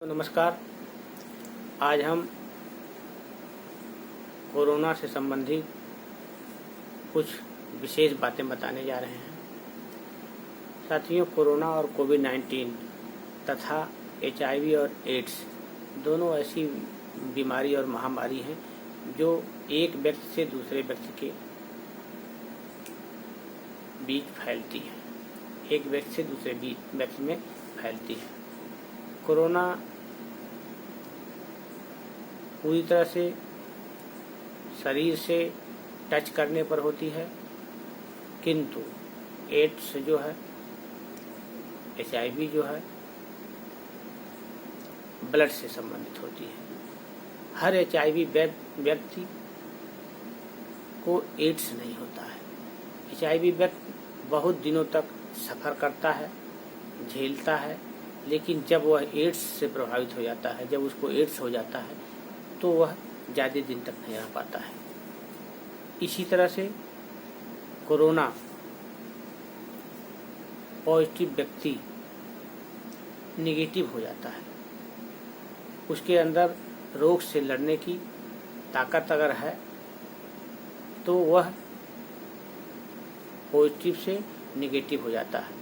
तो नमस्कार। आज हम कोरोना से संबंधित कुछ विशेष बातें बताने जा रहे हैं। साथियों, कोरोना और कोविड-19 तथा HIV और एड्स दोनों ऐसी बीमारी और महामारी हैं जो एक व्यक्ति से दूसरे व्यक्ति के बीच फैलती है, एक व्यक्ति से दूसरे व्यक्ति में फैलती है। कोरोना पूरी तरह से शरीर से टच करने पर होती है, किंतु एड्स जो है, HIV जो है, ब्लड से संबंधित होती है। हर HIV व्यक्ति को एड्स नहीं होता है। HIV व्यक्ति बहुत दिनों तक सफ़र करता है, झेलता है, लेकिन जब वह एड्स से प्रभावित हो जाता है, जब उसको एड्स हो जाता है, तो वह ज़्यादा दिन तक नहीं रह पाता है। इसी तरह से कोरोना पॉजिटिव व्यक्ति नेगेटिव हो जाता है। उसके अंदर रोग से लड़ने की ताकत अगर है तो वह पॉजिटिव से नेगेटिव हो जाता है।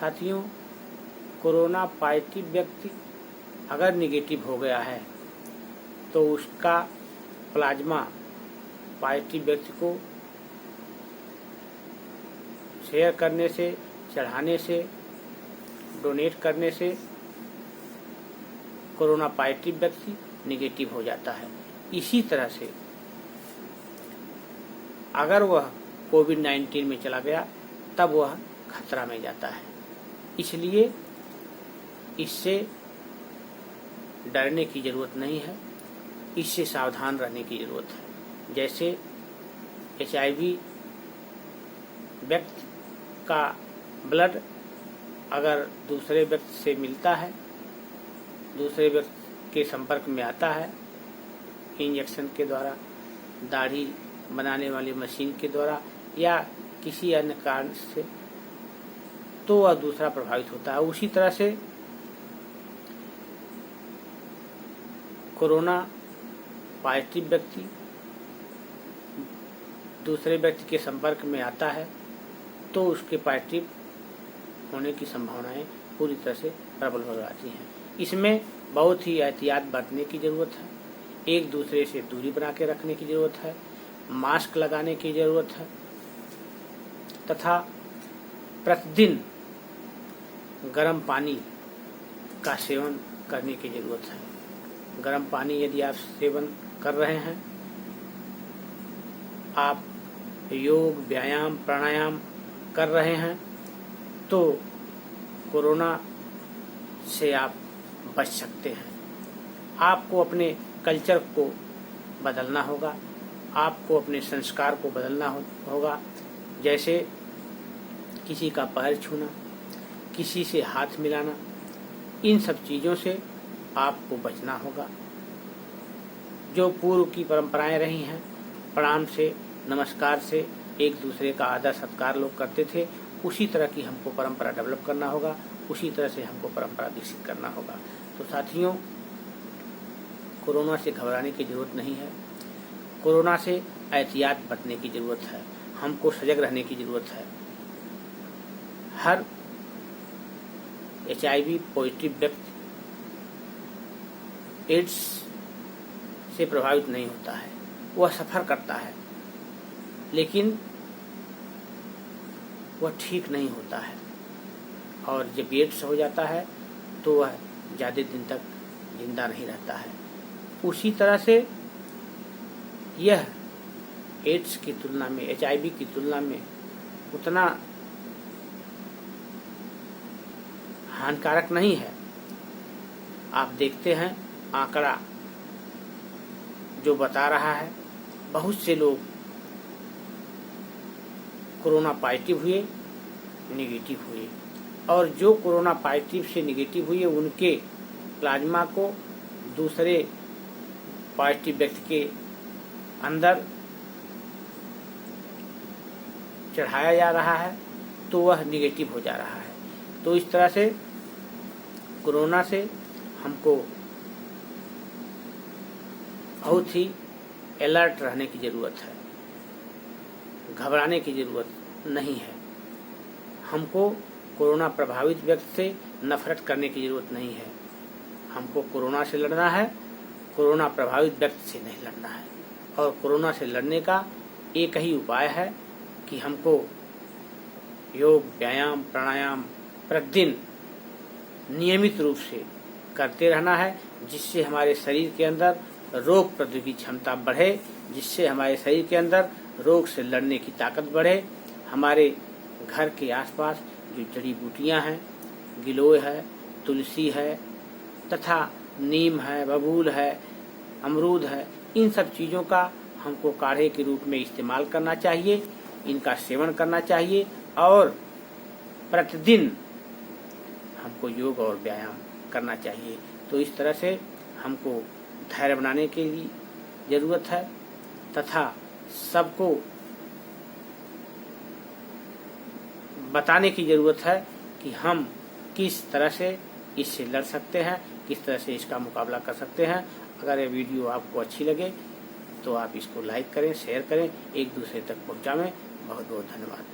साथियों, कोरोना पॉजिटिव व्यक्ति अगर नेगेटिव हो गया है तो उसका प्लाज्मा पॉजिटिव व्यक्ति को शेयर करने से, चढ़ाने से, डोनेट करने से कोरोना पॉजिटिव व्यक्ति नेगेटिव हो जाता है। इसी तरह से अगर वह कोविड-19 में चला गया तब वह खतरा में जाता है। इसलिए इससे डरने की ज़रूरत नहीं है, इससे सावधान रहने की ज़रूरत है। जैसे HIV व्यक्ति का ब्लड अगर दूसरे व्यक्ति से मिलता है, दूसरे व्यक्ति के संपर्क में आता है, इंजेक्शन के द्वारा, दाढ़ी बनाने वाली मशीन के द्वारा या किसी अन्य कारण से, तो वह दूसरा प्रभावित होता है। उसी तरह से कोरोना पॉजिटिव व्यक्ति दूसरे व्यक्ति के संपर्क में आता है तो उसके पॉजिटिव होने की संभावनाएं पूरी तरह से प्रबल हो जाती हैं। इसमें बहुत ही एहतियात बरतने की ज़रूरत है, एक दूसरे से दूरी बना के रखने की ज़रूरत है, मास्क लगाने की ज़रूरत है तथा प्रतिदिन गर्म पानी का सेवन करने की ज़रूरत है। गर्म पानी यदि आप सेवन कर रहे हैं, आप योग, व्यायाम, प्राणायाम कर रहे हैं, तो कोरोना से आप बच सकते हैं। आपको अपने कल्चर को बदलना होगा, आपको अपने संस्कार को बदलना होगा। जैसे किसी का पैर छूना, किसी से हाथ मिलाना, इन सब चीज़ों से आपको बचना होगा। जो पूर्व की परंपराएं रही हैं, प्रणाम से, नमस्कार से एक दूसरे का आदर सत्कार लोग करते थे, उसी तरह की हमको परंपरा डेवलप करना होगा, उसी तरह से हमको परंपरा विकसित करना होगा। तो साथियों, कोरोना से घबराने की ज़रूरत नहीं है, कोरोना से एहतियात बरतने की ज़रूरत है, हमको सजग रहने की ज़रूरत है। हर HIV पॉजिटिव व्यक्ति एड्स से प्रभावित नहीं होता है, वह सफ़र करता है, लेकिन वह ठीक नहीं होता है, और जब एड्स हो जाता है तो वह ज़्यादा दिन तक जिंदा नहीं रहता है। उसी तरह से यह एड्स की तुलना में, HIV की तुलना में उतना हानिकारक नहीं है। आप देखते हैं आंकड़ा जो बता रहा है, बहुत से लोग कोरोना पॉजिटिव हुए, नेगेटिव हुए, और जो कोरोना पॉजिटिव से नेगेटिव हुए उनके प्लाज्मा को दूसरे पॉजिटिव व्यक्ति के अंदर चढ़ाया जा रहा है तो वह नेगेटिव हो जा रहा है। तो इस तरह से कोरोना से हमको बहुत ही अलर्ट रहने की जरूरत है, घबराने की जरूरत नहीं है। हमको कोरोना प्रभावित व्यक्ति से नफरत करने की जरूरत नहीं है। हमको कोरोना से लड़ना है, कोरोना प्रभावित व्यक्ति से नहीं लड़ना है। और कोरोना से लड़ने का एक ही उपाय है कि हमको योग, व्यायाम, प्राणायाम प्रतिदिन नियमित रूप से करते रहना है, जिससे हमारे शरीर के अंदर रोग प्रतिरोधी क्षमता बढ़े, जिससे हमारे शरीर के अंदर रोग से लड़ने की ताकत बढ़े। हमारे घर के आसपास जो जड़ी बूटियां हैं, गिलोय है, तुलसी है तथा नीम है, बबूल है, अमरूद है, इन सब चीज़ों का हमको काढ़े के रूप में इस्तेमाल करना चाहिए, इनका सेवन करना चाहिए और प्रतिदिन हमको योग और व्यायाम करना चाहिए। तो इस तरह से हमको धैर्य बनाने के लिए ज़रूरत है तथा सबको बताने की ज़रूरत है कि हम किस तरह से इससे लड़ सकते हैं, किस तरह से इसका मुकाबला कर सकते हैं। अगर ये वीडियो आपको अच्छी लगे तो आप इसको लाइक करें, शेयर करें, एक दूसरे तक पहुंचाएं। बहुत बहुत धन्यवाद।